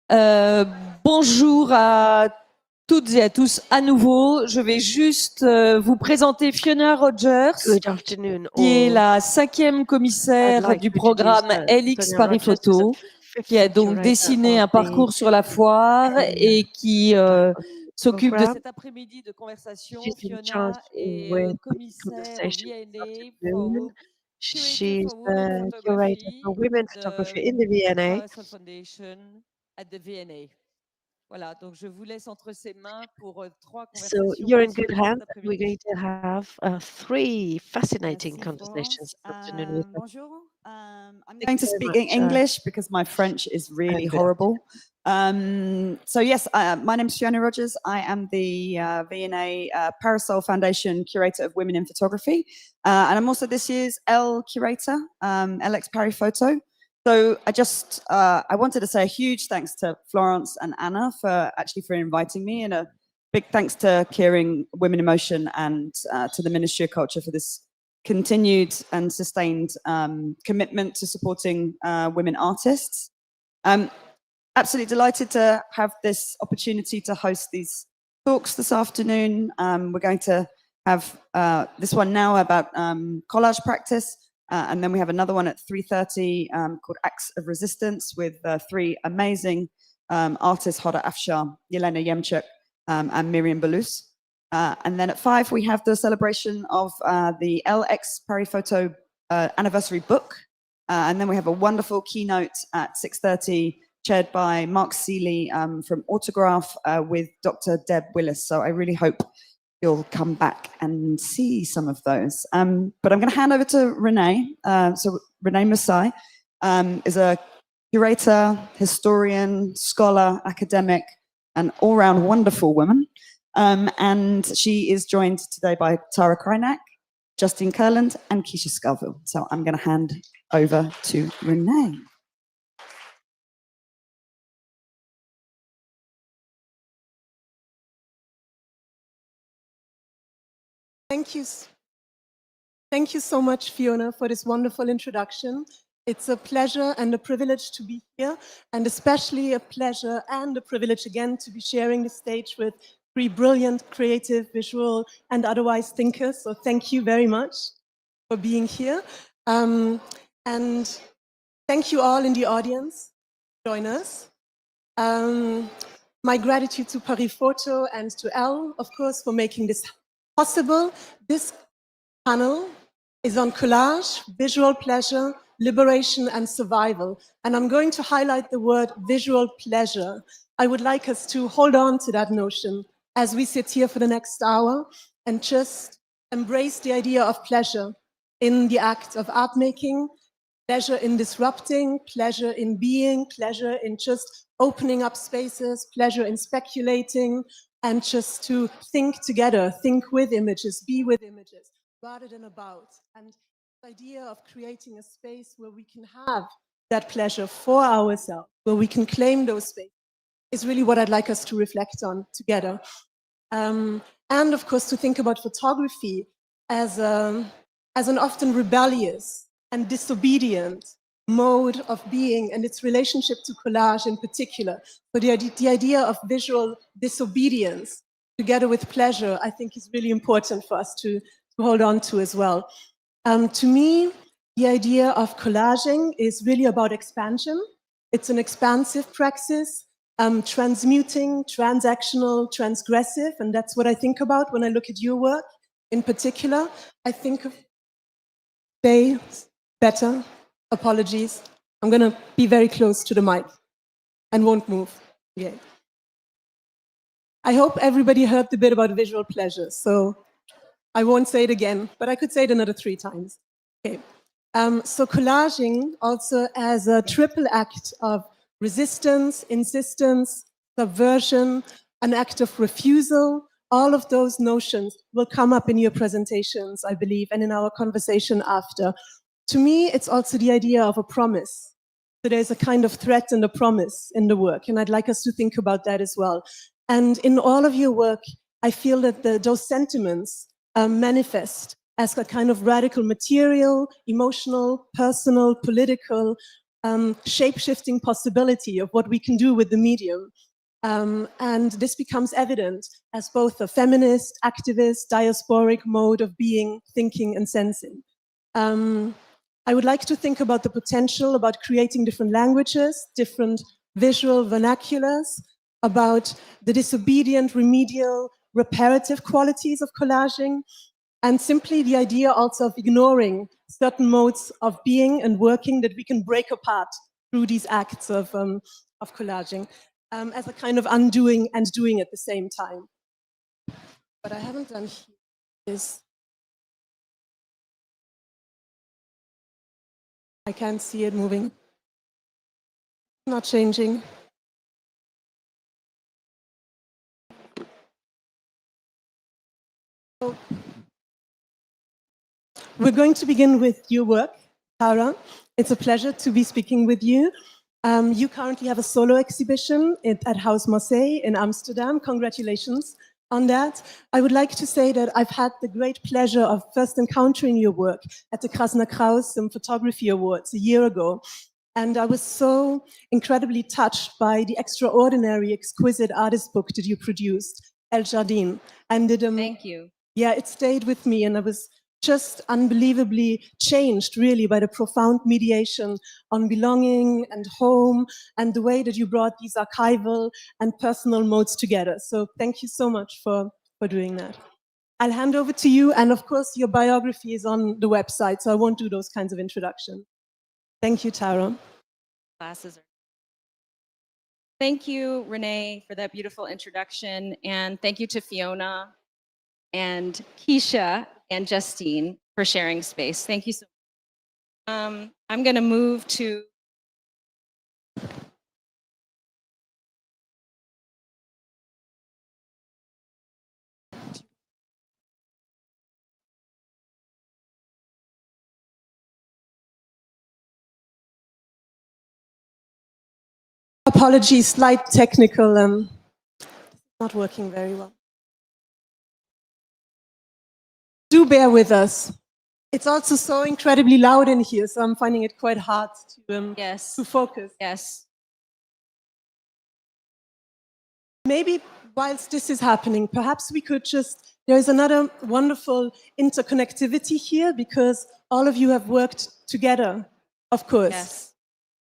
Bonjour à toutes et à tous à nouveau. Je vais juste vous présenter Fiona Rogers, Good afternoon, qui est all. la 5e I'd commissaire like du to introduce programme LX Fiona Paris Rogers, who's Photo, a qui a fifth donc curator dessiné of un the parcours sur la foire et qui s'occupe de program. cet après-midi de conversation. She's in Fiona charge est with commissaire au conversation this V&A afternoon. Curator She's for Women the curator Photography for women at photography the in the V&A. Tarrah Foundation at the V&A. Voilà, donc je vous laisse entre ses mains pour 3 So conversations you're in good passionnantes hands. cet We're après-midi. going to have 3 fascinating Merci, conversations Florence. this afternoon with her. Bonjour. I'm Thank going you to very speak much, in English because my French is really good horrible. So yes, my name is Fiona Rogers. I am the V&A Parasol Foundation Curator of Women in Photography. And I'm also this year's L Curator, LX Paris Photo. So I wanted to say a huge thanks to Florence and Anna for inviting me, and a big thanks to Keyring Women in Motion and to the Ministry of Culture for this continued and sustained commitment to supporting women artists. Absolutely delighted to have this opportunity to host these talks this afternoon. We're going to have this one now about collage practice, and then we have another one at 3:30 called Acts of Resistance with 3 amazing artists, Hoda Afshar, Yelena Yemchuk, and Miriam Balous. And then at 5, we have the celebration of the LX Paris Photo anniversary book. And then we have a wonderful keynote at 6:30, chaired by Mark Seeley from Autograph with Dr. Deb Willis. So I really hope you'll come back and see some of those. But I'm going to hand over to Renée. So Renée Mussai is a curator, historian, scholar, academic, an all-round wonderful woman. And she is joined today by Tarrah, Justine Kurland, and Keisha Scarville. So I'm going to hand over to Renée. Thank you. Thank you so much, Fiona, for this wonderful introduction. It's a pleasure and a privilege to be here, and especially a pleasure and a privilege again to be sharing the stage with 3 brilliant, creative, visual, and otherwise thinkers. So thank you very much for being here. And thank you all in the audience. Join us. My gratitude to Paris Photo and to Elle, of course, for making this possible. This panel is on collage, visual pleasure, liberation, and survival. And I'm going to highlight the word visual pleasure. I would like us to hold on to that notion as we sit here for the next hour and just embrace the idea of pleasure in the act of art making, pleasure in disrupting, pleasure in being, pleasure in just opening up spaces, pleasure in speculating, and just to think together, think with images, be with images, rather than about. And the idea of creating a space where we can have that pleasure for ourselves, where we can claim those spaces, is really what I'd like us to reflect on together. And of course, to think about photography as an often rebellious and disobedient mode of being, and its relationship to collage in particular. So the idea of visual disobedience together with pleasure, I think, is really important for us to hold on to as well. To me, the idea of collaging is really about expansion. It's an expansive praxis, transmuting, transactional, transgressive, and that's what I think about when I look at your work. In particular, I think of better. Apologies. I'm going to be very close to the mic and won't move. Okay. I hope everybody heard the bit about visual pleasure, so I won't say it again, but I could say it another 3 times. Okay. So collaging also as a triple act of resistance, insistence, subversion, an act of refusal. All of those notions will come up in your presentations, I believe, and in our conversation after. To me, it's also the idea of a promise. So there's a kind of threat and a promise in the work, and I'd like us to think about that as well. And in all of your work, I feel that those sentiments manifest as a kind of radical material, emotional, personal, political, shape-shifting possibility of what we can do with the medium. And this becomes evident as both a feminist, activist, diasporic mode of being, thinking, and sensing. I would like to think about the potential about creating different languages, different visual vernaculars, about the disobedient, remedial, reparative qualities of collaging, and simply the idea also of ignoring certain modes of being and working that we can break apart through these acts of collaging, as a kind of undoing and doing at the same time. What I haven't done here is, I can't see it moving. Not changing. So, we're going to begin with your work, Tarrah. It's a pleasure to be speaking with you. You currently have a solo exhibition at House Mussai in Amsterdam. Congratulations on that. I would like to say that I've had the great pleasure of first encountering your work at the Krajnak Photography Awards a year ago. And I was so incredibly touched by the extraordinary, exquisite artist book that you produced, El Jardin. And Thank you. Yeah, it stayed with me, and I was just unbelievably changed, really, by the profound mediation on belonging and home, and the way that you brought these archival and personal modes together. So thank you so much for doing that. I'll hand over to you, and of course, your biography is on the website, so I won't do those kinds of introductions. Thank you, Tarrah. Thank you, Renee, for that beautiful introduction, and thank you to Fiona and Keisha and Justine for sharing space. Thank you so much. I'm going to move to Apologies, slight technical, not working very well. Do bear with us. It's also so incredibly loud in here, so I'm finding it quite hard to focus. Yes. Maybe whilst this is happening, perhaps we could just, there's another wonderful interconnectivity here, because all of you have worked together, of course. Yes.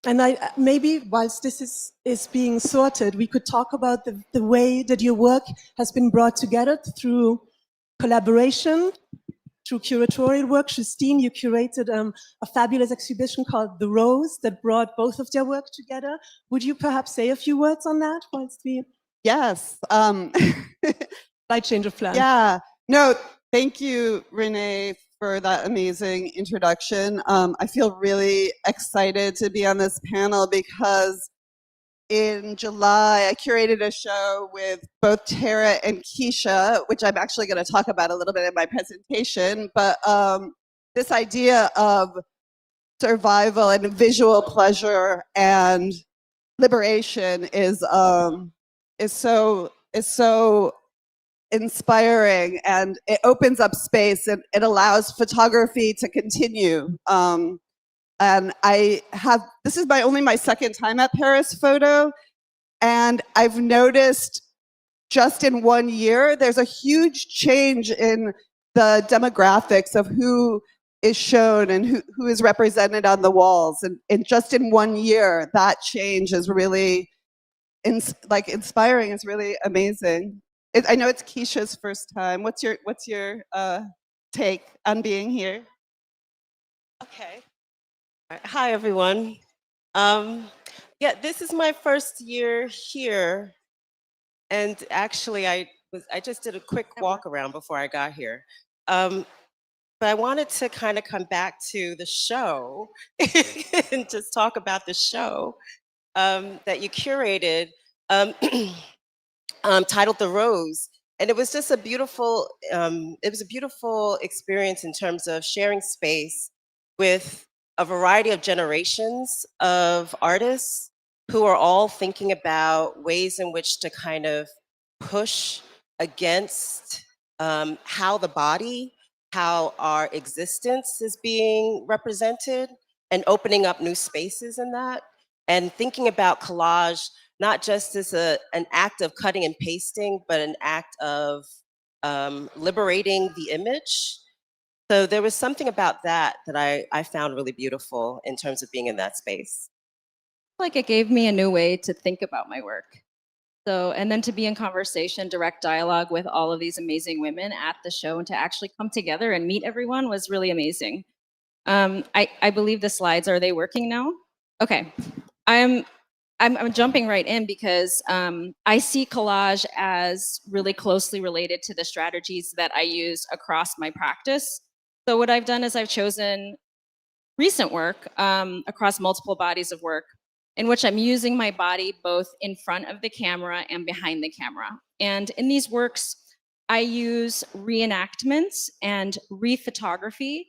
And maybe whilst this is being sorted, we could talk about the way that your work has been brought together through collaboration, through curatorial work. Justine, you curated a fabulous exhibition called The Rose that brought both of their work together. Would you perhaps say a few words on that whilst we... Yes. Slight change of plan. Yeah. No, thank you, Renee, for that amazing introduction. I feel really excited to be on this panel because in July, I curated a show with both Tarrah and Keisha, which I'm actually going to talk about a little bit in my presentation. But this idea of survival and visual pleasure and liberation is so inspiring, and it opens up space, and it allows photography to continue. And this is only my second time at Paris Photo, and I've noticed just in 1 year, there's a huge change in the demographics of who is shown and who is represented on the walls. And just in 1 year, that change is really inspiring. It's really amazing. I know it's Keisha's first time. What's your take on being here? Okay. All right. Hi, everyone. Yeah, this is my first year here, and actually, I just did a quick walk around before I got here. But I wanted to kind of come back to the show and just talk about the show that you curated, titled "The Rose," and it was just a beautiful. It was a beautiful experience in terms of sharing space with a variety of generations of artists who are all thinking about ways in which to kind of push against how the body, how our existence is being represented, and opening up new spaces in that, and thinking about collage not just as an act of cutting and pasting, but an act of liberating the image. So there was something about that that I found really beautiful in terms of being in that space. Like it gave me a new way to think about my work. So, and then to be in conversation, direct dialogue with all of these amazing women at the show and to actually come together and meet everyone was really amazing. I believe the slides, are they working now? Okay. I'm jumping right in because I see collage as really closely related to the strategies that I use across my practice. So what I've done is I've chosen recent work across multiple bodies of work in which I'm using my body both in front of the camera and behind the camera. And in these works, I use reenactments and rephotography.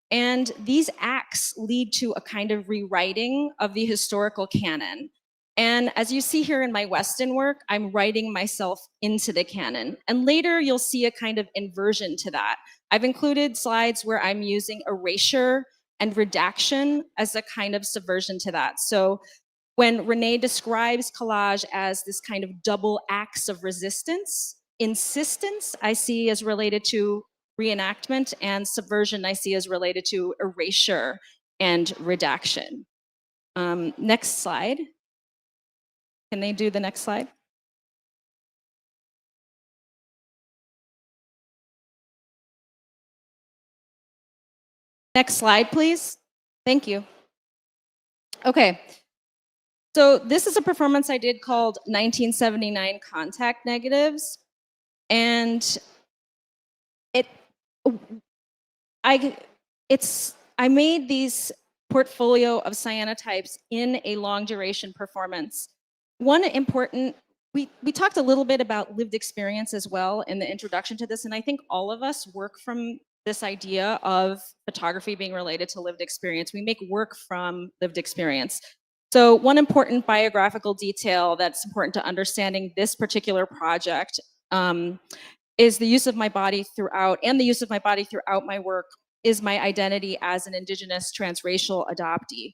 And these acts lead to a kind of rewriting of the historical canon. And as you see here in my Weston work, I'm writing myself into the canon. And later you'll see a kind of inversion to that. I've included slides where I'm using erasure and redaction as a kind of subversion to that. So when Renée describes collage as this kind of double acts of resistance, insistence I see as related to reenactment, and subversion I see as related to erasure and redaction. Next slide. Can they do the next slide? Next slide, please. Thank you. Okay. So this is a performance I did called 1979 Contact Negatives. And I made these portfolio of cyanotypes in a long duration performance. One important, we talked a little bit about lived experience as well in the introduction to this, and I think all of us work from this idea of photography being related to lived experience. We make work from lived experience. So one important biographical detail that's important to understanding this particular project is the use of my body throughout, and the use of my body throughout my work is my identity as an indigenous transracial adoptee.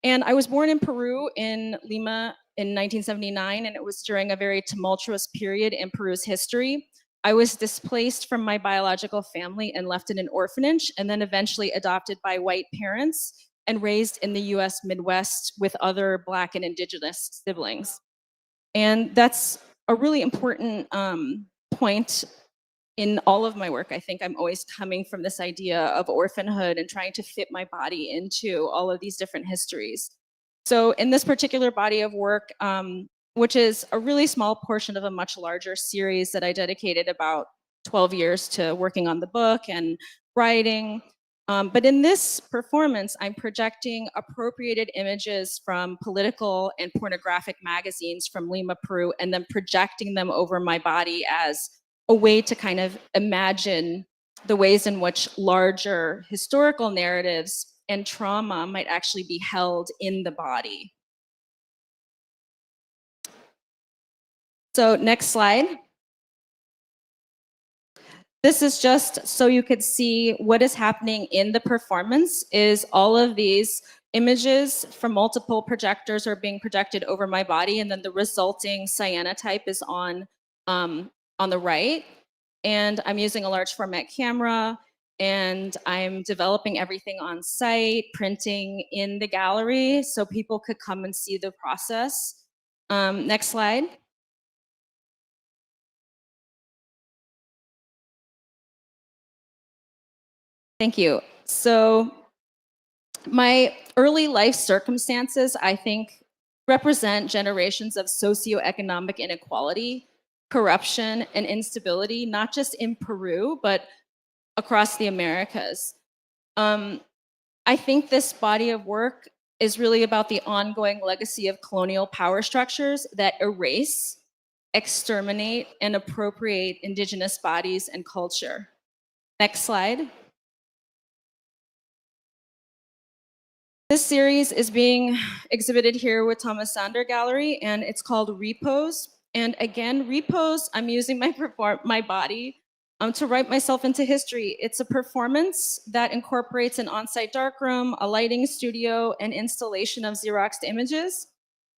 And I was born in Peru, in Lima, in 1979, and it was during a very tumultuous period in Peru's history. I was displaced from my biological family and left in an orphanage, and then eventually adopted by white parents and raised in the US Midwest with other Black and indigenous siblings. And that's a really important point in all of my work. I think I'm always coming from this idea of orphanhood and trying to fit my body into all of these different histories. So in this particular body of work, which is a really small portion of a much larger series that I dedicated about 12 years to working on the book and writing. But in this performance, I'm projecting appropriated images from political and pornographic magazines from Lima, Peru, and then projecting them over my body as a way to kind of imagine the ways in which larger historical narratives and trauma might actually be held in the body. So next slide. This is just so you could see what is happening in the performance. Is all of these images from multiple projectors are being projected over my body, and then the resulting cyanotype is on the right. And I'm using a large format camera, and I'm developing everything on site, printing in the gallery so people could come and see the process. Next slide. Thank you. So my early life circumstances, I think, represent generations of socioeconomic inequality, corruption, and instability, not just in Peru, but across the Americas. I think this body of work is really about the ongoing legacy of colonial power structures that erase, exterminate, and appropriate indigenous bodies and culture. Next slide. This series is being exhibited here with Thomas Sander Gallery, and it's called Repose. And again, Repose, I'm using my body to write myself into history. It's a performance that incorporates an on-site darkroom, a lighting studio, and installation of Xeroxed images.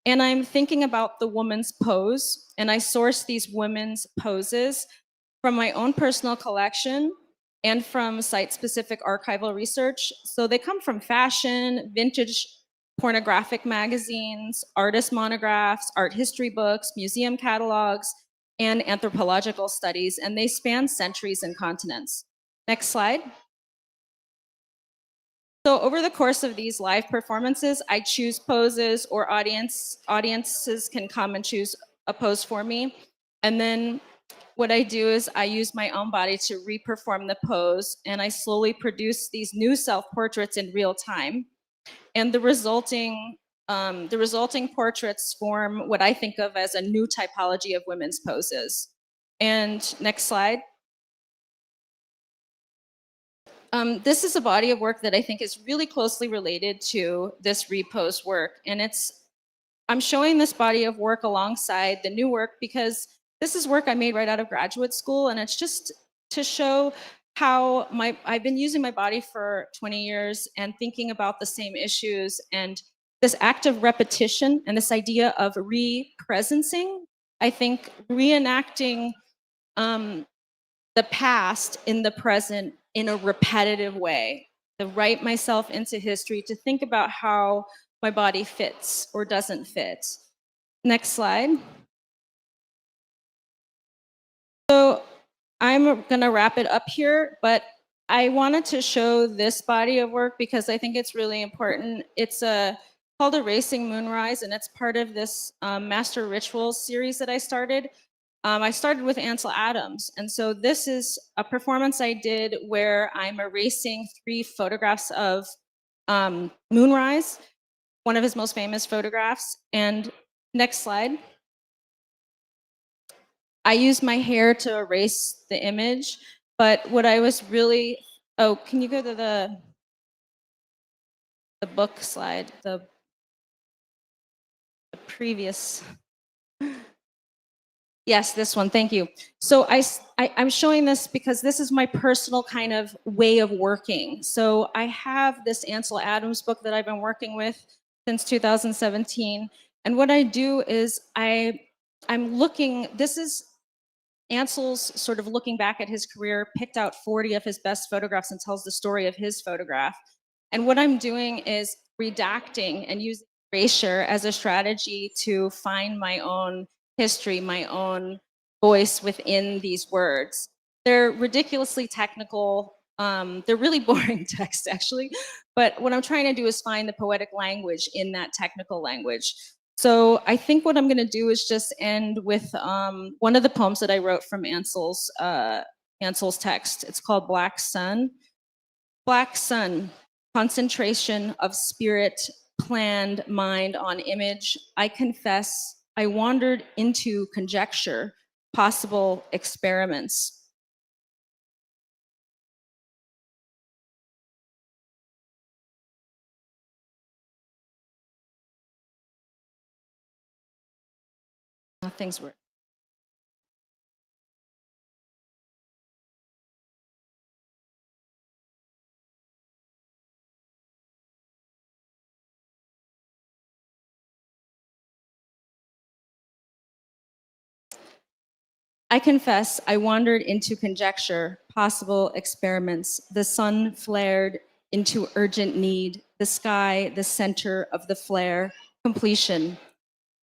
And I'm thinking about the woman's pose, and I source these women's poses from my own personal collection and from site-specific archival research. So they come from fashion, vintage pornographic magazines, artist monographs, art history books, museum catalogs, and anthropological studies, and they span centuries and continents. Next slide. So over the course of these live performances, I choose poses, or audiences can come and choose a pose for me. And then what I do is I use my own body to re-perform the pose, and I slowly produce these new self-portraits in real time. And the resulting portraits form what I think of as a new typology of women's poses. And next slide. This is a body of work that I think is really closely related to this repose work. And I'm showing this body of work alongside the new work because this is work I made right out of graduate school. And it's just to show how I've been using my body for 20 years and thinking about the same issues, and this act of repetition and this idea of re-presencing, I think reenacting the past in the present in a repetitive way, to write myself into history, to think about how my body fits or doesn't fit. Next slide. So I'm gonna wrap it up here, but I wanted to show this body of work because I think it's really important. It's called Erasing Moonrise, and it's part of this Master Rituals series that I started. I started with Ansel Adams, and so this is a performance I did where I'm erasing 3 photographs of Moonrise, one of his most famous photographs. And next slide. I used my hair to erase the image, but what I was really, oh, can you go to the book slide, the previous, yes, this one, thank you. So I'm showing this because this is my personal kind of way of working. So I have this Ansel Adams book that I've been working with since 2017. And what I do is I'm looking, this is Ansel's sort of looking back at his career, picked out 40 of his best photographs and tells the story of his photograph. And what I'm doing is redacting and using erasure as a strategy to find my own history, my own voice within these words. They're ridiculously technical. They're really boring text, actually. But what I'm trying to do is find the poetic language in that technical language. So I think what I'm going to do is just end with one of the poems that I wrote from Ansel's text. It's called Black Sun. Black sun, concentration of spirit, planned mind on image. I confess I wandered into conjecture, possible experiments. Things were. I confess I wandered into conjecture, possible experiments. The sun flared into urgent need, the sky, the center of the flare, completion.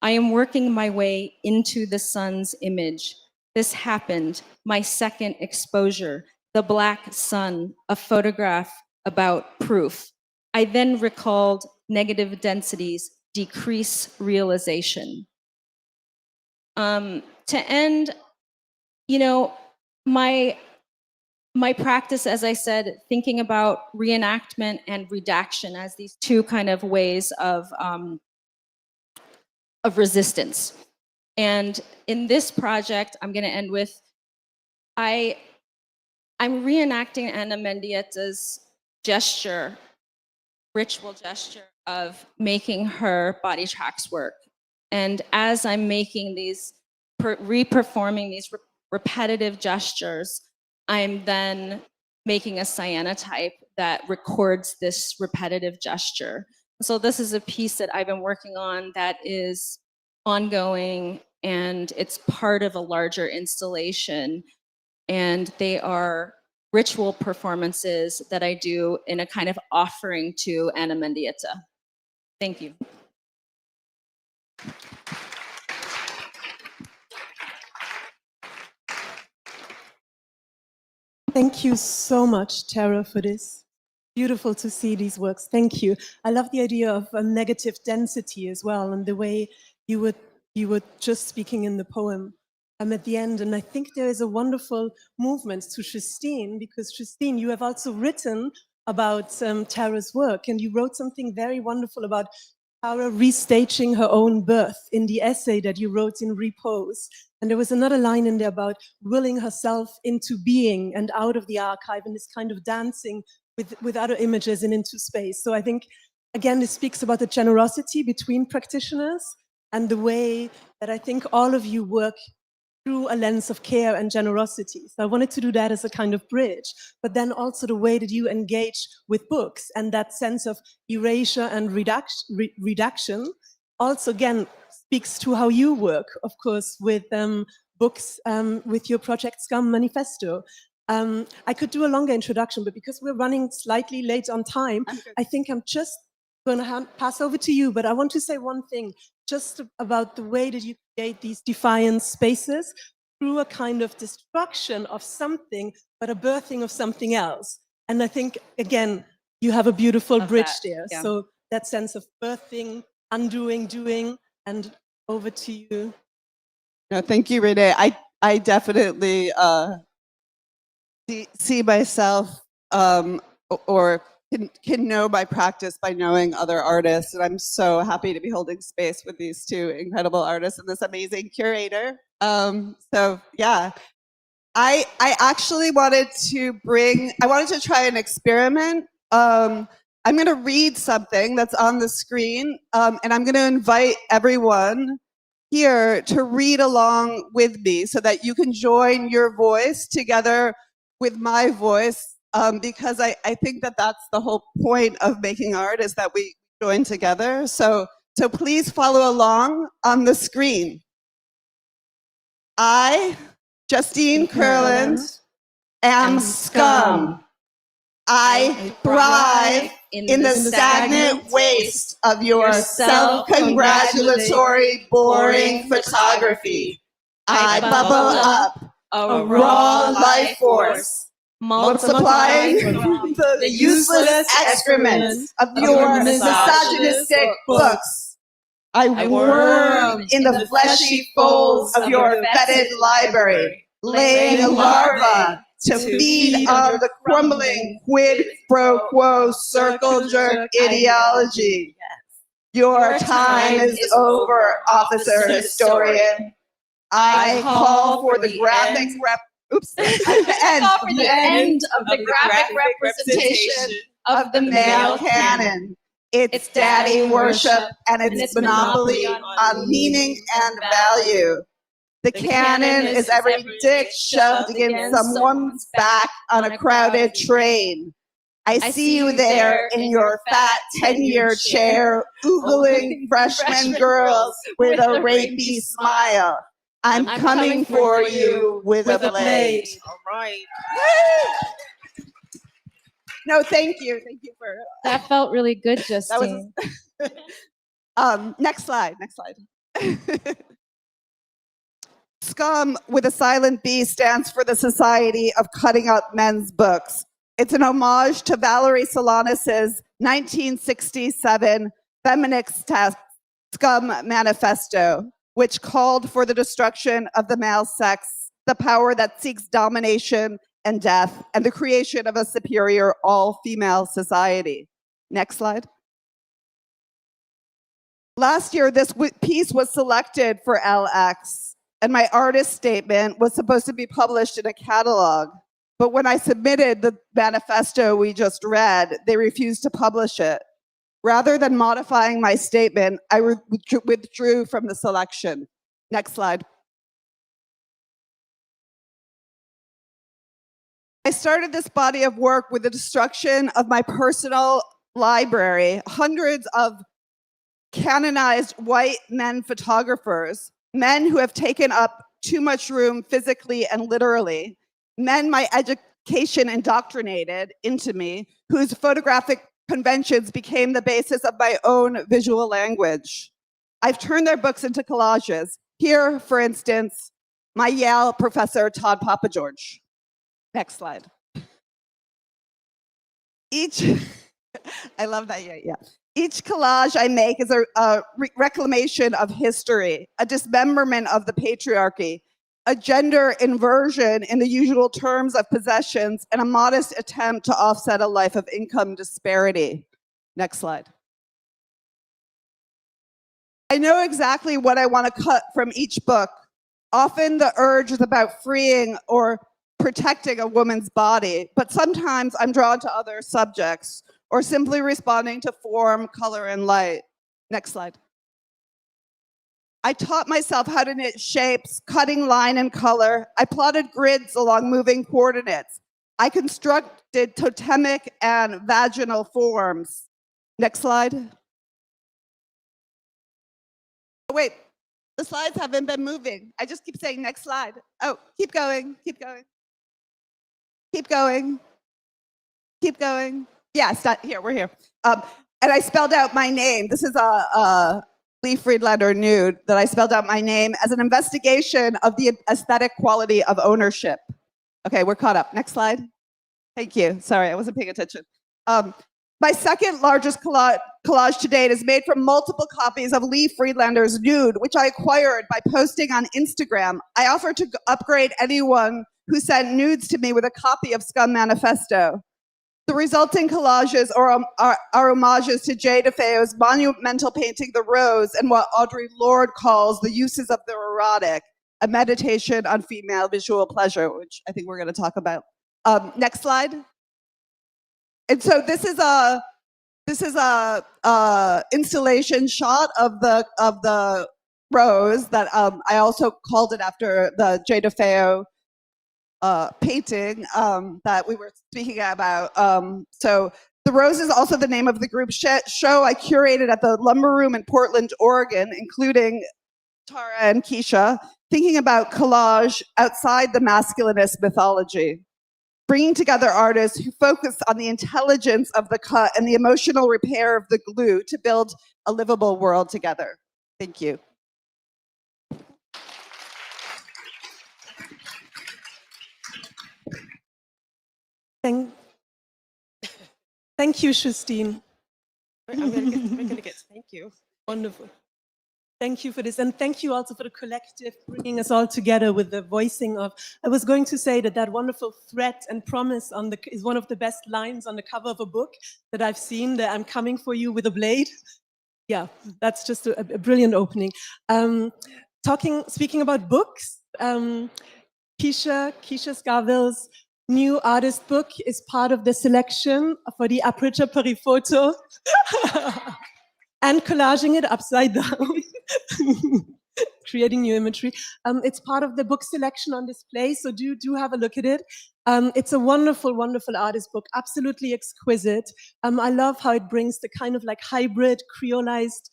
I am working my way into the sun's image. This happened, my second exposure, the black sun, a photograph about proof. I then recalled negative densities, decrease realization. To end, you know, my practice, as I said, thinking about reenactment and redaction as these 2 kind of ways of resistance. And in this project, I'm going to end with, I'm reenacting Anna Mendieta's gesture, ritual gesture of making her body tracks work. And as I'm making these, re-performing these repetitive gestures, I'm then making a cyanotype that records this repetitive gesture. So this is a piece that I've been working on that is ongoing, and it's part of a larger installation. And they are ritual performances that I do in a kind of offering to Ana Mendieta. Thank you. Thank you so much, Tarrah, for this. Beautiful to see these works. Thank you. I love the idea of a negative density as well, and the way you were just speaking in the poem at the end. And I think there is a wonderful movement to Justine, because Justine, you have also written about Tarrah's work, and you wrote something very wonderful about Tarrah restaging her own birth in the essay that you wrote in Repose. And there was another line in there about willing herself into being and out of the archive, and this kind of dancing with other images and into space. So I think, again, this speaks about the generosity between practitioners and the way that I think all of you work through a lens of care and generosity. So I wanted to do that as a kind of bridge, but then also the way that you engage with books and that sense of erasure and reduction also, again, speaks to how you work, of course, with books, with your Project Scum manifesto. I could do a longer introduction, but because we're running slightly late on time, I think I'm just going to pass over to you. But I want to say one thing, just about the way that you create these defiant spaces through a kind of destruction of something, but a birthing of something else. And I think, again, you have a beautiful bridge there. Yeah. So that sense of birthing, undoing, doing, and over to you. No, thank you, Renee. I definitely see myself or can know my practice by knowing other artists. And I'm so happy to be holding space with these two incredible artists and this amazing curator. So yeah, I actually wanted to try an experiment. I'm going to read something that's on the screen, and I'm going to invite everyone here to read along with me so that you can join your voice together with my voice, because I think that that's the whole point of making art, is that we join together. So please follow along on the screen. I, Justine Kurland, am scum. I thrive in the stagnant waste of your self-congratulatory, boring photography. I bubble up a raw life force, multiplying the useless excrement of your misogynistic books. I worm in the fleshy folds of your fetid library, laying larvae to feed on the crumbling quid pro quo circle jerk ideology. Your time is over, officer historian. I call for the graphic end of the graphic representation of the male canon. It's daddy worship and its monopoly on meaning and value. The canon is every dick shoved against someone's back on a crowded train. I see you there in your fat 10-year chair, oogling freshman girls with a rapey smile. I'm coming for you with a blade. All right. No, thank you. Thank you for That felt really good, Justine. that was next slide. SCUM with a silent B stands for the Society of Cutting Up Men's Books. It's an homage to Valerie Solanas' 1967 feminist SCUM manifesto, which called for the destruction of the male sex, the power that seeks domination and death, and the creation of a superior all-female society. Next slide. Last year, this piece was selected for LX, and my artist statement was supposed to be published in a catalog. But when I submitted the manifesto we just read, they refused to publish it. Rather than modifying my statement, I withdrew from the selection. Next slide. I started this body of work with the destruction of my personal library, hundreds of canonized white men photographers, men who have taken up too much room physically and literally, men my education indoctrinated into me, whose photographic conventions became the basis of my own visual language. I've turned their books into collages. Here, for instance, my Yale professor, Todd Papageorge. Next slide. Each, I love that, yeah. Each collage I make is a reclamation of history, a dismemberment of the patriarchy, a gender inversion in the usual terms of possessions, and a modest attempt to offset a life of income disparity. Next slide. I know exactly what I want to cut from each book. Often the urge is about freeing or protecting a woman's body, but sometimes I'm drawn to other subjects or simply responding to form, color, and light. Next slide. I taught myself how to knit shapes, cutting line and color. I plotted grids along moving coordinates. I constructed totemic and vaginal forms. Next slide. Oh, wait, the slides haven't been moving. I just keep saying next slide. Oh, keep going, keep going. Keep going. Keep going. Yeah, here, we're here. And I spelled out my name. This is a Lee Friedlander nude that I spelled out my name as an investigation of the aesthetic quality of ownership. Okay, we're caught up. Next slide. Thank you. Sorry, I wasn't paying attention. My second largest collage to date is made from multiple copies of Lee Friedlander's nude, which I acquired by posting on Instagram. I offered to upgrade anyone who sent nudes to me with a copy of Scum Manifesto. The resulting collages are homages to Jay DeFeo's monumental painting The Rose and what Audre Lorde calls the uses of the erotic, a meditation on female visual pleasure, which I think we're going to talk about. Next slide. And so this is a installation shot of the rose that I also called it after the Jay DeFeo painting that we were speaking about. So The Rose is also the name of the group show I curated at the Lumber Room in Portland, Oregon, including Tarrah and Keisha, thinking about collage outside the masculinist mythology, bringing together artists who focus on the intelligence of the cut and the emotional repair of the glue to build a livable world together. Thank you. Thank you, Justine. We're gonna get, thank you. Wonderful. Thank you for this. And thank you also for the collective bringing us all together with the voicing of, I was going to say that wonderful threat and promise is one of the best lines on the cover of a book that I've seen, that I'm coming for you with a blade. Yeah, that's just a brilliant opening. Speaking about books, Keisha Scarville's new artist book is part of the selection for the Aperture Paris Photo. And collaging it upside down, creating new imagery. It's part of the book selection on display, so do have a look at it. It's a wonderful, wonderful artist book, absolutely exquisite. I love how it brings the kind of like hybrid, creolized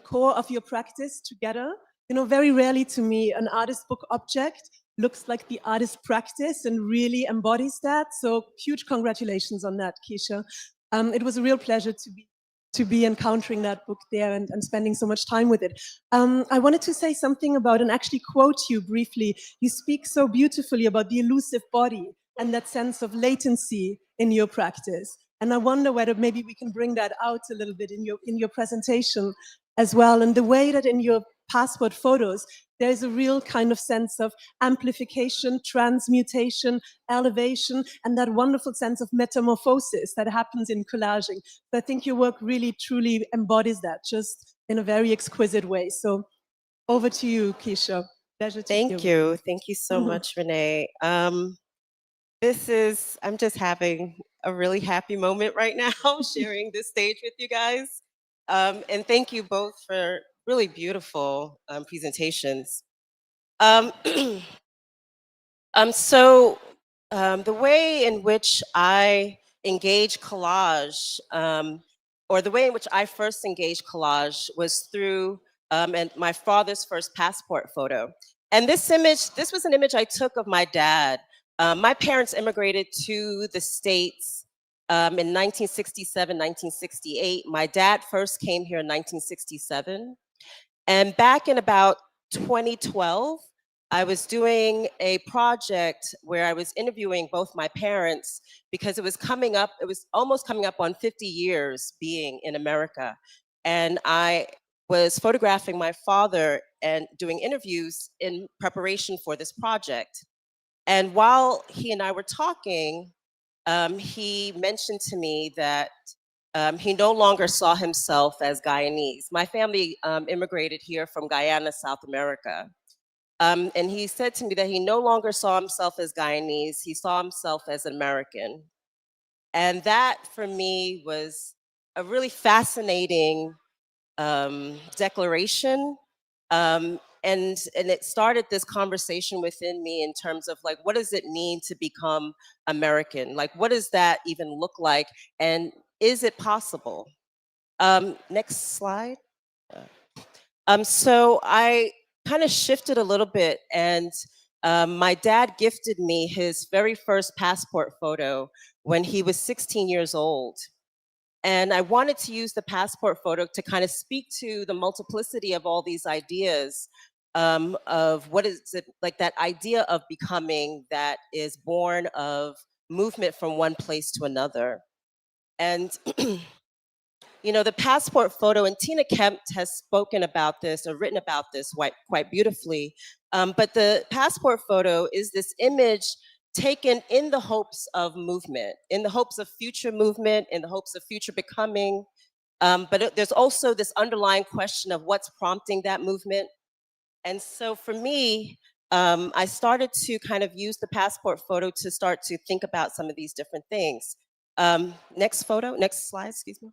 core of your practice together. You know, very rarely to me, an artist book object looks like the artist practice and really embodies that. So huge congratulations on that, Keisha. It was a real pleasure to be encountering that book there and spending so much time with it. I wanted to say something about and actually quote you briefly. You speak so beautifully about the elusive body and that sense of latency in your practice. And I wonder whether maybe we can bring that out a little bit in your presentation as well. And the way that in your passport photos, there's a real kind of sense of amplification, transmutation, elevation, and that wonderful sense of metamorphosis that happens in collaging. So I think your work really, truly embodies that, just in a very exquisite way. So over to you, Keisha. Pleasure to Thank you. Thank you so much, Renee. I'm just having a really happy moment right now, sharing this stage with you guys. And thank you both for really beautiful presentations. So the way in which I engage collage, or the way in which I first engaged collage was through and my father's first passport photo. And this was an image I took of my dad. My parents immigrated to the States in 1967, 1968. My dad first came here in 1967. And back in about 2012, I was doing a project where I was interviewing both my parents because it was almost coming up on 50 years being in America. And I was photographing my father and doing interviews in preparation for this project. And while he and I were talking, he mentioned to me that he no longer saw himself as Guyanese. My family immigrated here from Guyana, South America. And he said to me that he no longer saw himself as Guyanese, he saw himself as an American. And that for me was a really fascinating declaration. And it started this conversation within me in terms of like, what does it mean to become American? Like, what does that even look like? And is it possible? Next slide. So I kind of shifted a little bit, and my dad gifted me his very first passport photo when he was 16 years old. And I wanted to use the passport photo to kind of speak to the multiplicity of all these ideas of what is it, like that idea of becoming that is born of movement from one place to another. And you know, the passport photo, and Tina Kemp has spoken about this or written about this quite beautifully, but the passport photo is this image taken in the hopes of movement, in the hopes of future movement, in the hopes of future becoming. There's also this underlying question of what's prompting that movement. And so for me, I started to kind of use the passport photo to start to think about some of these different things. Next slide, excuse me.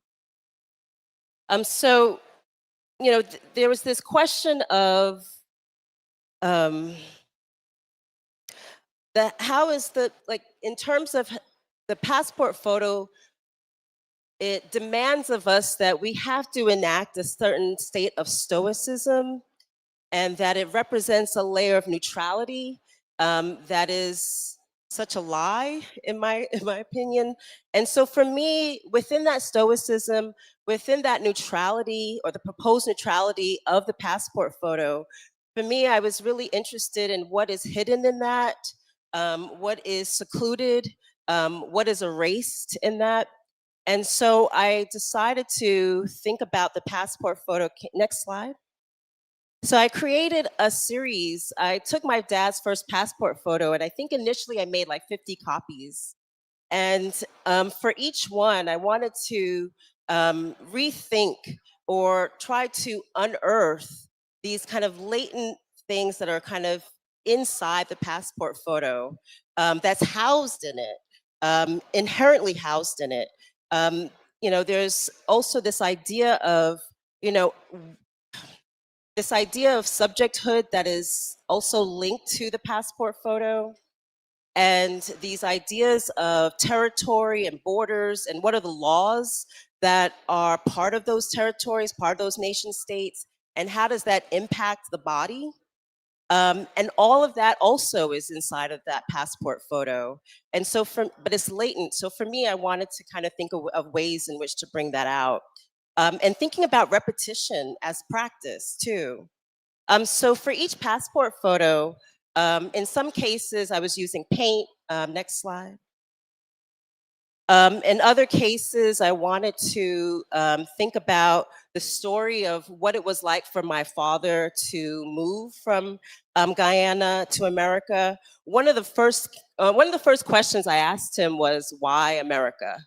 So, you know, there was this question of how is the, like, in terms of the passport photo, it demands of us that we have to enact a certain state of stoicism, and that it represents a layer of neutrality that is such a lie, in my opinion. And so for me, within that stoicism, within that neutrality or the proposed neutrality of the passport photo, for me, I was really interested in what is hidden in that, what is secluded, what is erased in that. And so I decided to think about the passport photo. Next slide. So I created a series. I took my dad's first passport photo, and I think initially I made like 50 copies. And for each one, I wanted to rethink or try to unearth these kind of latent things that are kind of inside the passport photo that's housed in it, inherently housed in it. You know, there's also this idea of, you know, this idea of subjecthood that is also linked to the passport photo, and these ideas of territory and borders and what are the laws that are part of those territories, part of those nation states, and how does that impact the body? And all of that also is inside of that passport photo. And so but it's latent. So for me, I wanted to kind of think of ways in which to bring that out. And thinking about repetition as practice too. So for each passport photo, in some cases I was using paint. Next slide. In other cases, I wanted to think about the story of what it was like for my father to move from Guyana to America. One of the first questions I asked him was, "Why America?"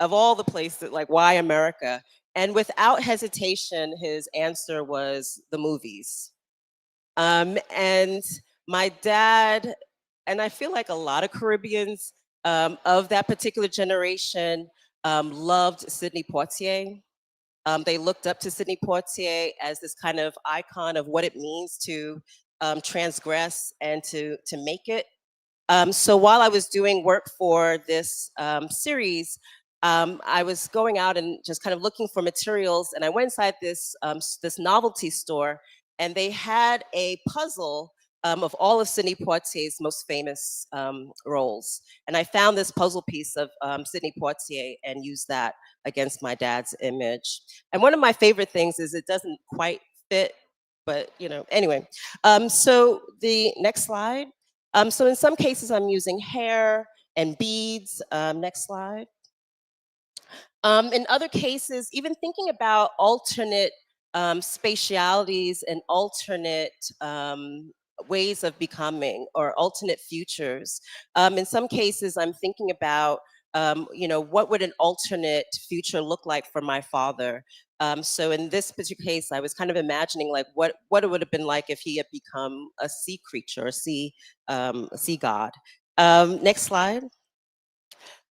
Of all the places, like, why America? And without hesitation, his answer was the movies. And my dad, and I feel like a lot of Caribbeans of that particular generation loved Sidney Poitier. They looked up to Sidney Poitier as this kind of icon of what it means to transgress and to make it. So while I was doing work for this series, I was going out and just kind of looking for materials, and I went inside this this novelty store, and they had a puzzle of all of Sidney Poitier's most famous roles. And I found this puzzle piece of Sidney Poitier and used that against my dad's image. And one of my favorite things is it doesn't quite fit, but you know, anyway. So the next slide. So in some cases, I'm using hair and beads. Next slide. In other cases, even thinking about alternate spatialities and alternate ways of becoming or alternate futures. In some cases, I'm thinking about, you know, what would an alternate future look like for my father? So in this particular case, I was kind of imagining like what it would have been like if he had become a sea creature, a sea god. Next slide.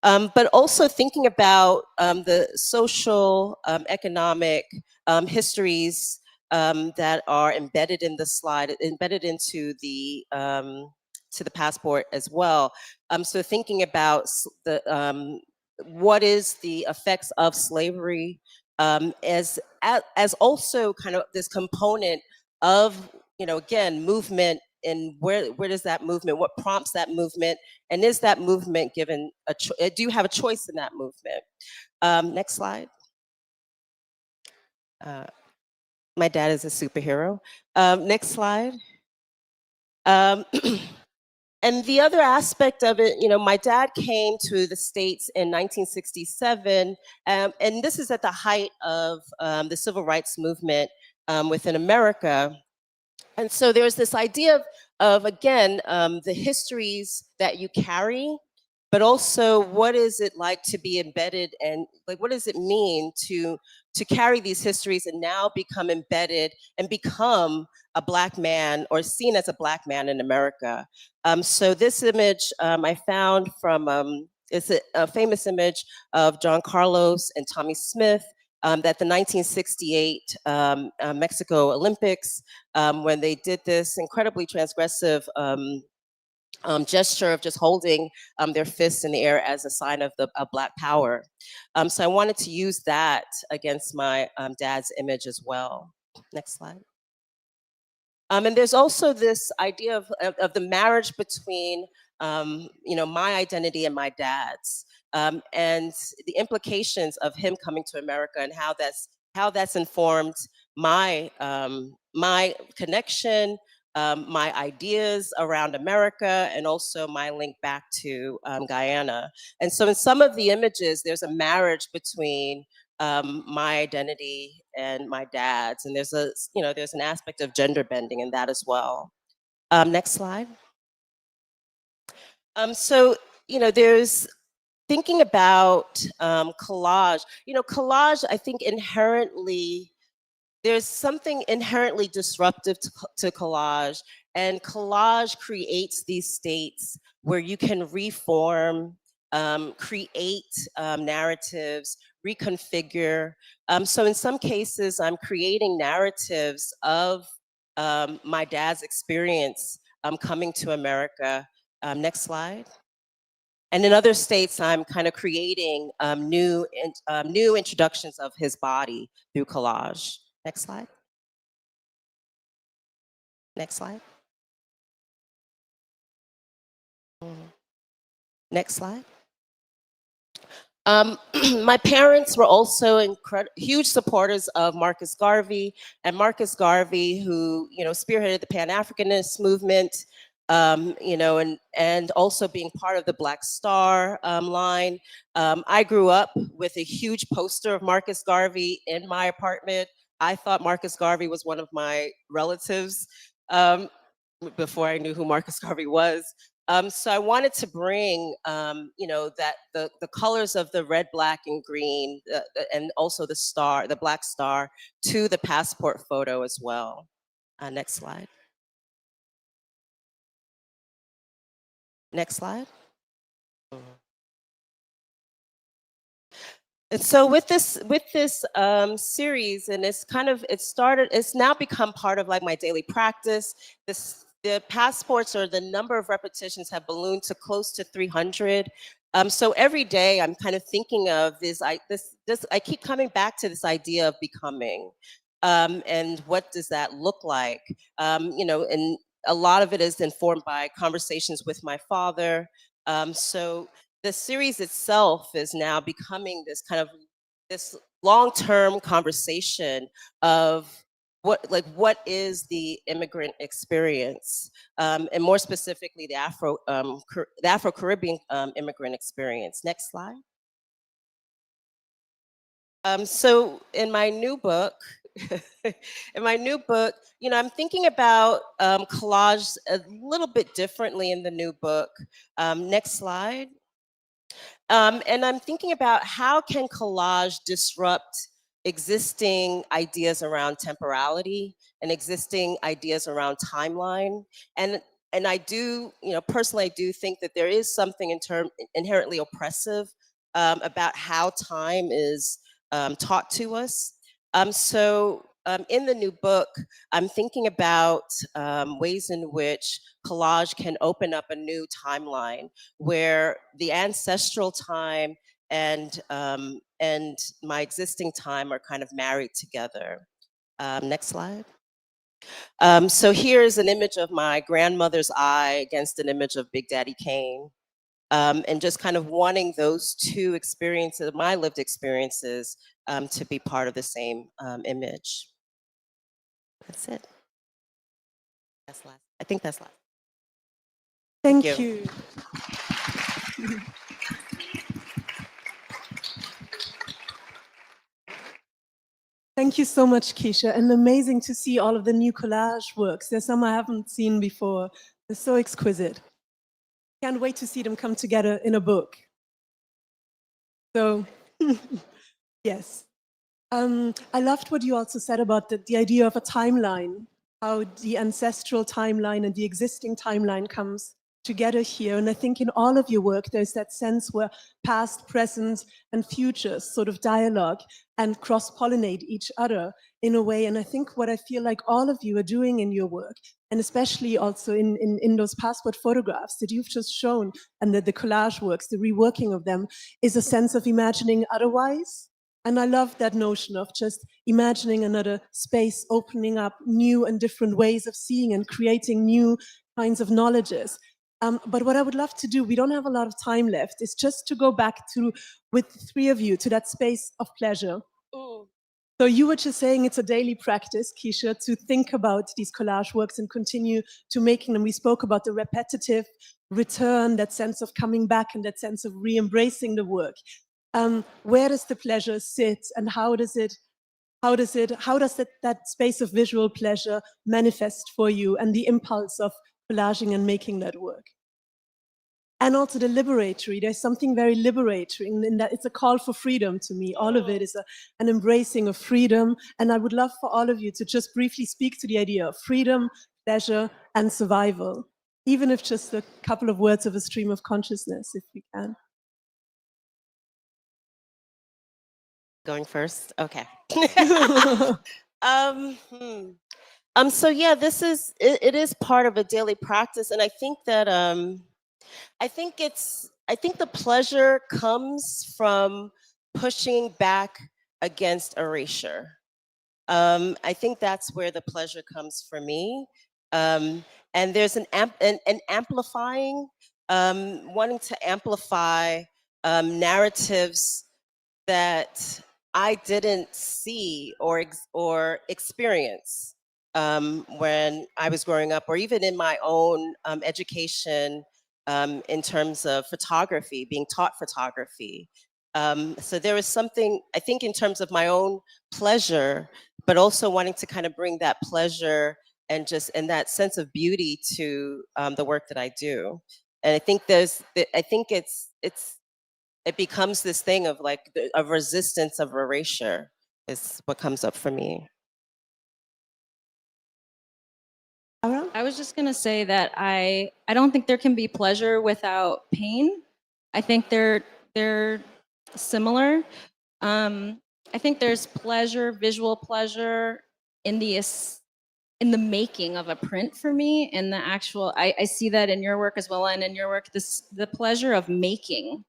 But also thinking about the social, economic histories that are embedded in the slide, embedded into the passport as well. So thinking about what is the effects of slavery as also kind of this component of, you know, again, movement, and where does that movement, what prompts that movement, and is that movement given do you have a choice in that movement? Next slide. My dad is a superhero. Next slide. And the other aspect of it, you know, my dad came to the States in 1967, and this is at the height of the civil rights movement within America. And so there's this idea of again, the histories that you carry, but also what is it like to be embedded, and like what does it mean to carry these histories and now become embedded and become a Black man or seen as a Black man in America. So this image I found from, it's a famous image of John Carlos and Tommy Smith that the 1968 Mexico Olympics, when they did this incredibly transgressive gesture of just holding their fists in the air as a sign of Black power. So I wanted to use that against my dad's image as well. Next slide. And there's also this idea of the marriage between you know, my identity and my dad's, and the implications of him coming to America and how that's informed my my connection, my ideas around America, and also my link back to Guyana. And so in some of the images, there's a marriage between my identity and my dad's, and there's there's an aspect of gender bending in that as well. Next slide. So you know, there's thinking about collage. You know, collage, I think inherently, there's something inherently disruptive to collage, and collage creates these states where you can reform, create narratives, reconfigure. So in some cases, I'm creating narratives of my dad's experience coming to America. Next slide. And in other states, I'm kind of creating new introductions of his body through collage. Next slide. Next slide. Next slide. My parents were also huge supporters of Marcus Garvey, and Marcus Garvey, who spearheaded the Pan-Africanist movement, and also being part of the Black Star line. I grew up with a huge poster of Marcus Garvey in my apartment. I thought Marcus Garvey was one of my relatives before I knew who Marcus Garvey was. So I wanted to bring, that the colors of the red, black, and green, and also the star, the Black Star, to the passport photo as well. Next slide. Next slide. And so with this series, and it's now become part of like my daily practice, this the passports or the number of repetitions have ballooned to close to 300. So every day I'm kind of thinking of this. I keep coming back to this idea of becoming, and what does that look like? And a lot of it is informed by conversations with my father. So the series itself is now becoming this long-term conversation of what is the immigrant experience, and more specifically the Afro-Caribbean immigrant experience. Next slide. So in my new book, I'm thinking about collage a little bit differently in the new book. Next slide. And I'm thinking about how can collage disrupt existing ideas around temporality and existing ideas around timeline. And I do, personally, I do think that there is something inherently oppressive about how time is taught to us. In the new book, I'm thinking about ways in which collage can open up a new timeline where the ancestral time and my existing time are kind of married together. Next slide. So here's an image of my grandmother's eye against an image of Big Daddy Kane. And just kind of wanting those two experiences, my lived experiences, to be part of the same image. That's it. That's last. I think that's last. Thank you. you. Thank you so much, Keisha, and amazing to see all of the new collage works. There's some I haven't seen before. They're so exquisite. Can't wait to see them come together in a book. So, yes. I loved what you also said about the idea of a timeline, how the ancestral timeline and the existing timeline comes together here. And I think in all of your work, there's that sense where past, present, and future sort of dialogue and cross-pollinate each other in a way. And I think what I feel like all of you are doing in your work, and especially also in those passport photographs that you've just shown, and the collage works, the reworking of them, is a sense of imagining otherwise. And I love that notion of just imagining another space, opening up new and different ways of seeing and creating new kinds of knowledges. But what I would love to do, we don't have a lot of time left, is just to go back to, with the three of you, to that space of pleasure. So you were just saying it's a daily practice, Keisha, to think about these collage works and continue to making them. We spoke about the repetitive return, that sense of coming back and that sense of re-embracing the work. Where does the pleasure sit, and how does that space of visual pleasure manifest for you, and the impulse of collaging and making that work? And also the liberatory, there's something very liberating in that. It's a call for freedom to me. All of it is an embracing of freedom. And I would love for all of you to just briefly speak to the idea of freedom, pleasure, and survival, even if just a couple of words of a stream of consciousness, if we can. Going first? Okay. So yeah, it is part of a daily practice, and I think that I think the pleasure comes from pushing back against erasure. I think that's where the pleasure comes for me, and there's an amplifying, wanting to amplify narratives that I didn't see or experience when I was growing up, or even in my own education in terms of photography, being taught photography. So there is something, I think, in terms of my own pleasure, but also wanting to kind of bring that pleasure and that sense of beauty to the work that I do. And I think it becomes this thing of like a resistance of erasure is what comes up for me. I was just gonna say that I don't think there can be pleasure without pain. I think they're similar. I think there's pleasure, visual pleasure, in the in the making of a print for me, in the actual, I see that in your work as well, and in your work, the pleasure of making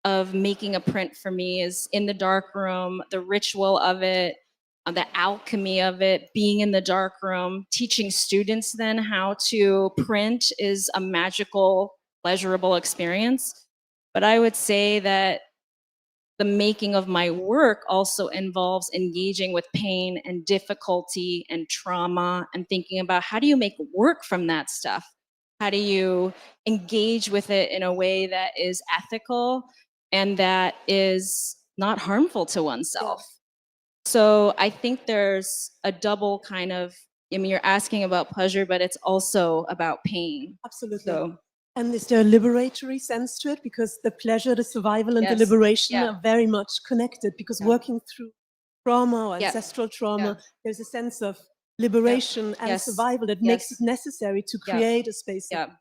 a print for me is in the dark room, the ritual of it, the alchemy of it, being in the dark room, teaching students then how to print is a magical, pleasurable experience. But I would say that the making of my work also involves engaging with pain and difficulty and trauma and thinking about how do you make work from that stuff? How do you engage with it in a way that is ethical and that is not harmful to oneself? So I think there's a double kind of, I mean, you're asking about pleasure, but it's also about pain. Absolutely. So And is there a liberatory sense to it? Because the pleasure, the survival, and the Yes. liberation Yeah. are very much connected. Because Yeah. working through trauma or Yeah. ancestral trauma, Yeah. there's a sense of liberation and Yes. survival that makes it Yes. necessary to Yeah. create a space. yeah.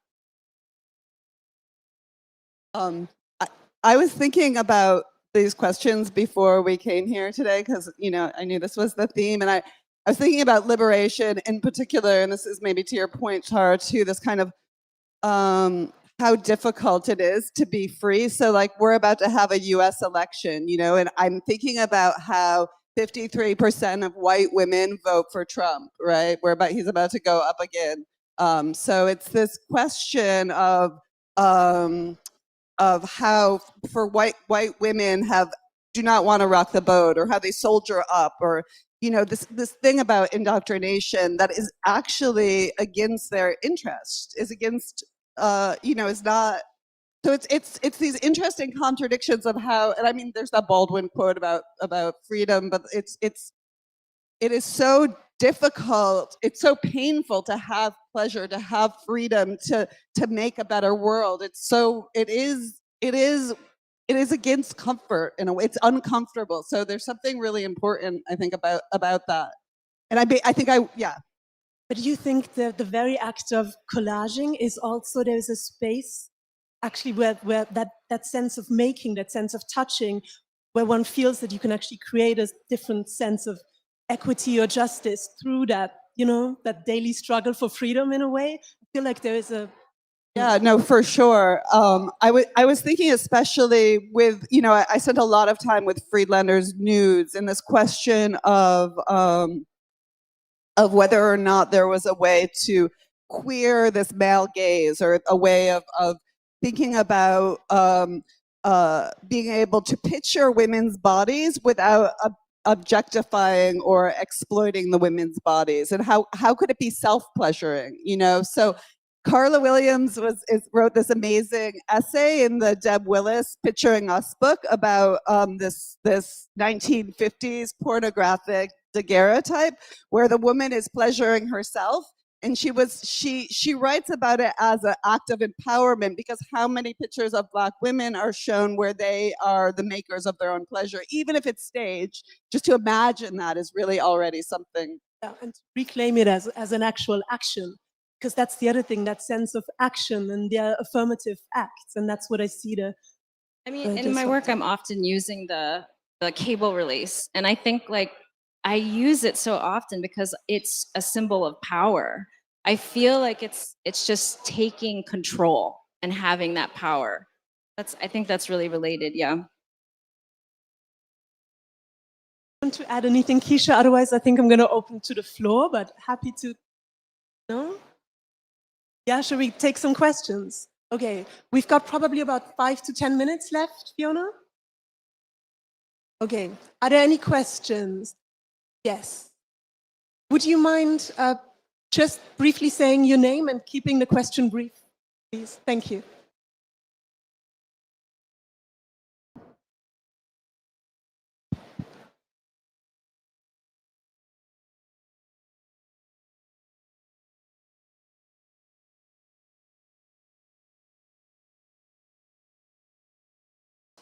I was thinking about these questions before we came here today because, I knew this was the theme. And I was thinking about liberation in particular, and this is maybe to your point, Tarrah, too, this kind of how difficult it is to be free. So like we're about to have a US election, and I'm thinking about how 53% of white women vote for Trump, right? He's about to go up again. So it's this question of how for white women do not want to rock the boat, or how they soldier up, or this thing about indoctrination that is actually against their interest, is against is not. So it's these interesting contradictions of how, and I mean there's that Baldwin quote about freedom, but it is so difficult, it's so painful to have pleasure, to have freedom, to make a better world. It is against comfort in a way. It's uncomfortable. So there's something really important, I think, about that. And yeah. But do you think that the very act of collaging is also, there's a space actually where that sense of making, that sense of touching, where one feels that you can actually create a different sense of equity or justice through that, that daily struggle for freedom in a way? I feel like there is a... Yeah, no, for sure. I was thinking especially with, I spent a lot of time with Friedlander's nudes, and this question of whether or not there was a way to queer this male gaze, or a way of thinking about being able to picture women's bodies without objectifying or exploiting the women's bodies, and how could it be self-pleasuring, So Carla Williams wrote this amazing essay in the Deb Willis Picturing Us book about this 1950s pornographic daguerreotype where the woman is pleasuring herself, and she writes about it as an act of empowerment, because how many pictures of Black women are shown where they are the makers of their own pleasure, even if it's staged? Just to imagine that is really already something. Yeah, and to reclaim it as an actual action. Because that's the other thing, that sense of action and the affirmative acts. And that's what I see I mean, in my work, I'm often using the cable release. And I think I use it so often because it's a symbol of power. I feel like it's just taking control and having that power. I think that's really related, yeah. Want to add anything, Keisha? Otherwise, I think I'm going to open to the floor, but happy to... No? Yeah, shall we take some questions? Okay, we've got probably about 5 to 10 minutes left, Fiona? Okay, are there any questions? Yes. Would you mind just briefly saying your name and keeping the question brief, please? Thank you.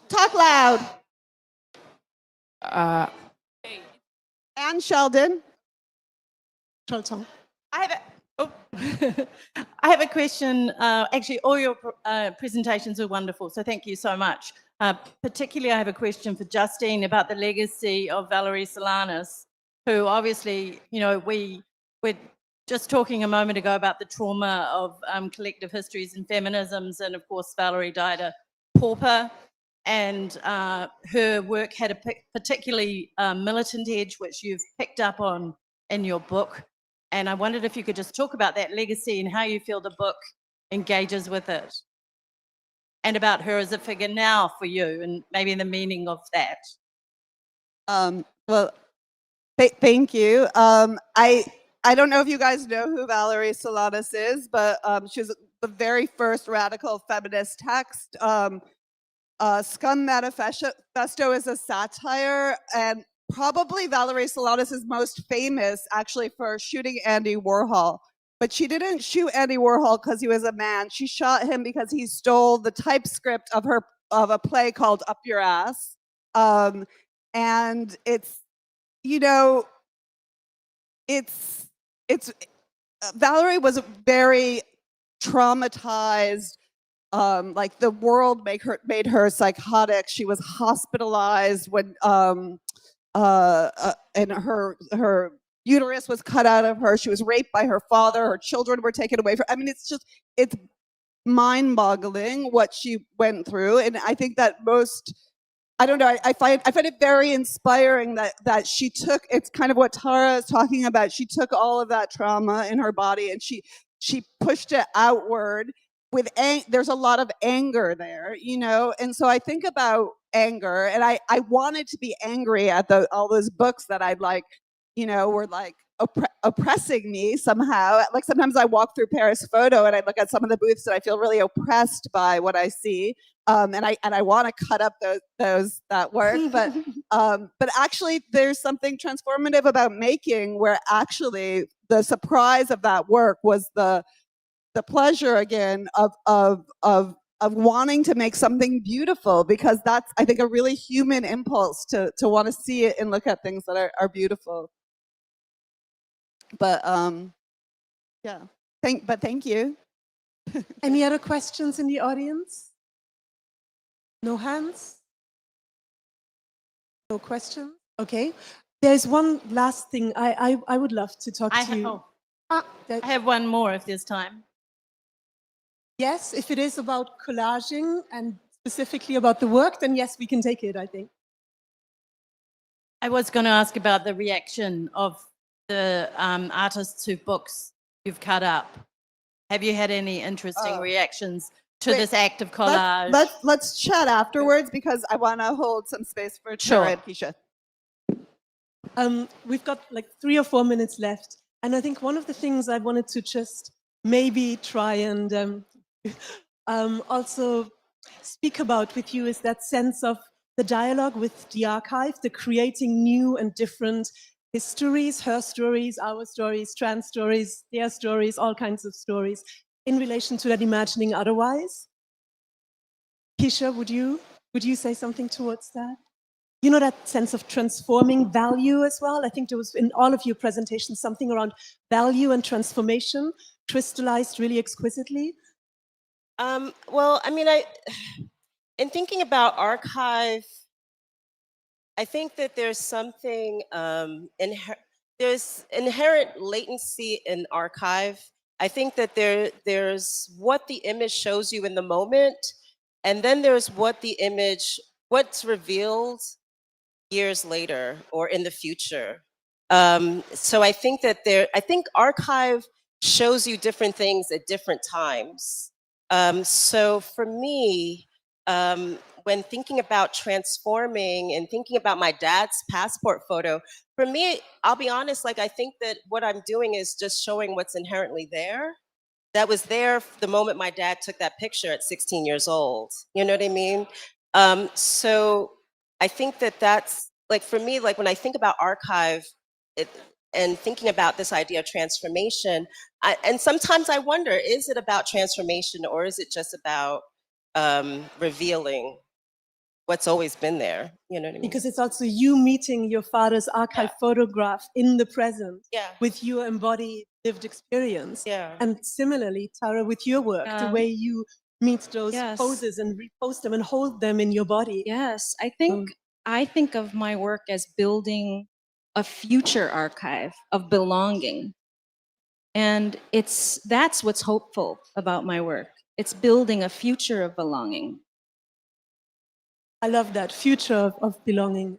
Talk loud. Anne Sheldon. Charlton. I have a question. Actually, all your presentations are wonderful, so thank you so much. Particularly, I have a question for Justine about the legacy of Valerie Solanas, who obviously, we're just talking a moment ago about the trauma of collective histories and feminisms, and of course Valerie died a pauper, and her work had a particularly militant edge, which you've picked up on in your book. And I wondered if you could just talk about that legacy and how you feel the book engages with it, and about her as a figure now for you, and maybe the meaning of that. Well, thank you. I don't know if you guys know who Valerie Solanas is, but she was the very first radical feminist text. Scum Manifesto is a satire, and probably Valerie Solanas is most famous actually for shooting Andy Warhol. But she didn't shoot Andy Warhol because he was a man. She shot him because he stole the typescript of a play called Up Your Ass. And it's, you know, it's Valerie was very traumatized. Like the world made her psychotic. She was hospitalized when and her uterus was cut out of her. She was raped by her father. Her children were taken away from. I mean, it's mind-boggling what she went through, and I think that most. I don't know. I find it very inspiring that she took. It's kind of what Tarrah is talking about. She took all of that trauma in her body and she pushed it outward with. There's a lot of anger there, you know. And so I think about anger, and I wanted to be angry at all those books that I'd like, you know, were like oppressing me somehow. Like sometimes I walk through Paris Photo and I look at some of the booths and I feel really oppressed by what I see. And I want to cut up that work, but actually there's something transformative about making, where actually the surprise of that work was the pleasure again of wanting to make something beautiful, because that's, I think, a really human impulse to want to see it and look at things that are beautiful. But yeah, thank you. Any other questions in the audience? No hands? No questions? Okay. There's one last thing I would love to talk to you. I have one more if there's time. Yes, if it is about collaging and specifically about the work, then yes, we can take it, I think. I was going to ask about the reaction of the artists whose books you've cut up. Have you had any interesting reactions to this act of collage? Let's chat afterwards, because I want to hold some space for Tarrah and Keisha. We've got like 3 or 4 minutes left. And I think one of the things I wanted to just maybe try and also speak about with you is that sense of the dialogue with the archive, the creating new and different histories, her stories, our stories, trans stories, their stories, all kinds of stories, in relation to that imagining otherwise. Keisha, would you say something towards that? You know, that sense of transforming value as well? I think there was in all of your presentations something around value and transformation, crystallized really exquisitely. Well, I mean, in thinking about archive, I think that there's something, there's inherent latency in archive. I think that there's what the image shows you in the moment, and then there's what's revealed years later or in the future. So I think that I think archive shows you different things at different times. So for me, when thinking about transforming and thinking about my dad's passport photo, for me, I'll be honest, like I think that what I'm doing is just showing what's inherently there. That was there the moment my dad took that picture at 16 years old. You know what I mean? So I think that that's, like for me, like when I think about archive and thinking about this idea of transformation, and sometimes I wonder, is it about transformation or is it just about revealing what's always been there? You know what I mean? Because it's also you meeting your father's archive photograph in the present with your embodied lived experience. And similarly, Tarrah, with your work, the way you meet those poses and repost them and hold them in your body. Yes, I think of my work as building a future archive of belonging. And that's what's hopeful about my work. It's building a future of belonging. I love that future of belonging.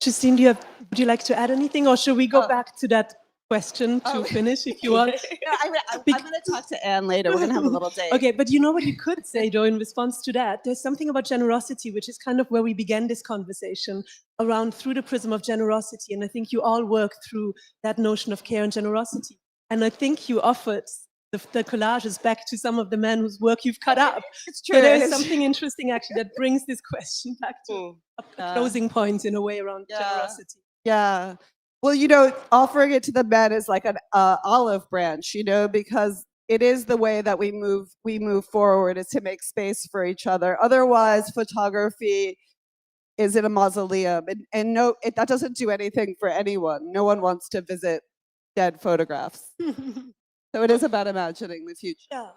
Justine, would you like to add anything, or should we go back to that question to finish if you want? I'm going to talk to Anne later. We're going to have a little date. Okay, but you know what you could say, though, in response to that? There's something about generosity, which is kind of where we began this conversation, around through the prism of generosity. And I think you all work through that notion of care and generosity. And I think you offered the collages back to some of the men whose work you've cut up. It's true. So there's something interesting, actually, that brings this question back to a closing point, in a way, around generosity. Yeah. Well, you know, offering it to the men is like an olive branch, you know, because it is the way that we move forward, is to make space for each other. Otherwise, photography is in a mausoleum, and that doesn't do anything for anyone. No one wants to visit dead photographs. So it is about imagining the future.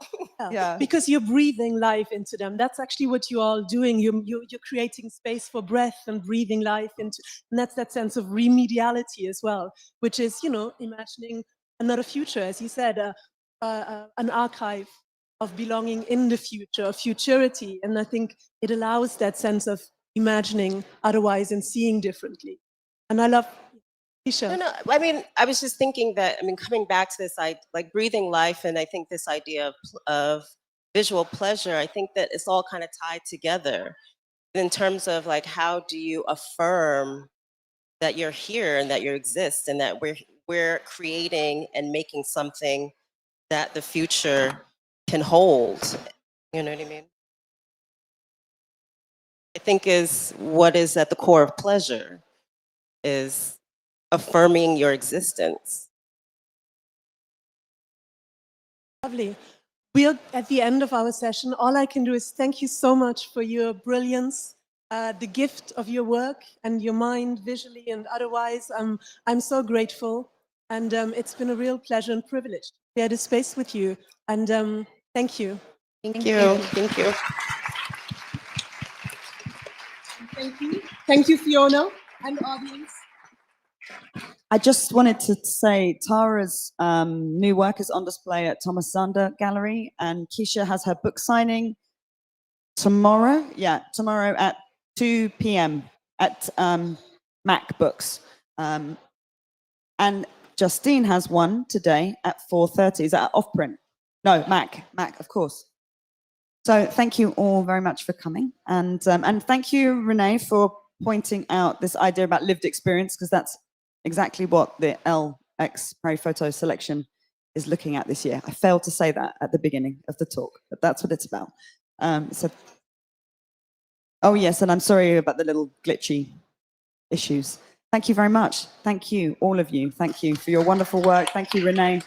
Yeah. Because you're breathing life into them. That's actually what you're all doing. You're creating space for breath and breathing life into, and that's that sense of remediality as well, which is, you know, imagining another future, as you said, an archive of belonging in the future, of futurity. And I think it allows that sense of imagining otherwise and seeing differently. And I love Keisha. No, I mean, I was just thinking that, I mean, coming back to this, like breathing life, and I think this idea of visual pleasure, I think that it's all kind of tied together in terms of like, how do you affirm that you're here and that you exist and that we're creating and making something that the future can hold. You know what I mean? I think is what is at the core of pleasure, is affirming your existence. Lovely. We are at the end of our session. All I can do is thank you so much for your brilliance, the gift of your work and your mind, visually and otherwise. I'm so grateful, and it's been a real pleasure and privilege to share this space with you. And thank you. Thank you. Thank you. Thank you. Thank you, Fiona and audience. I just wanted to say Tarrah's new work is on display at Thomas Zander Gallery, and Keisha has her book signing tomorrow. Yeah, tomorrow at 2 p.m. at Mac Books. And Justine has one today at 4:30. Is that off print? No, Mac, of course. So thank you all very much for coming, and thank you, Renée, for pointing out this idea about lived experience, because that's exactly what the LX Prairie Photo Selection is looking at this year. I failed to say that at the beginning of the talk, but that's what it's about. Oh yes, and I'm sorry about the little glitchy issues. Thank you very much. Thank you, all of you. Thank you for your wonderful work. Thank you, Renée.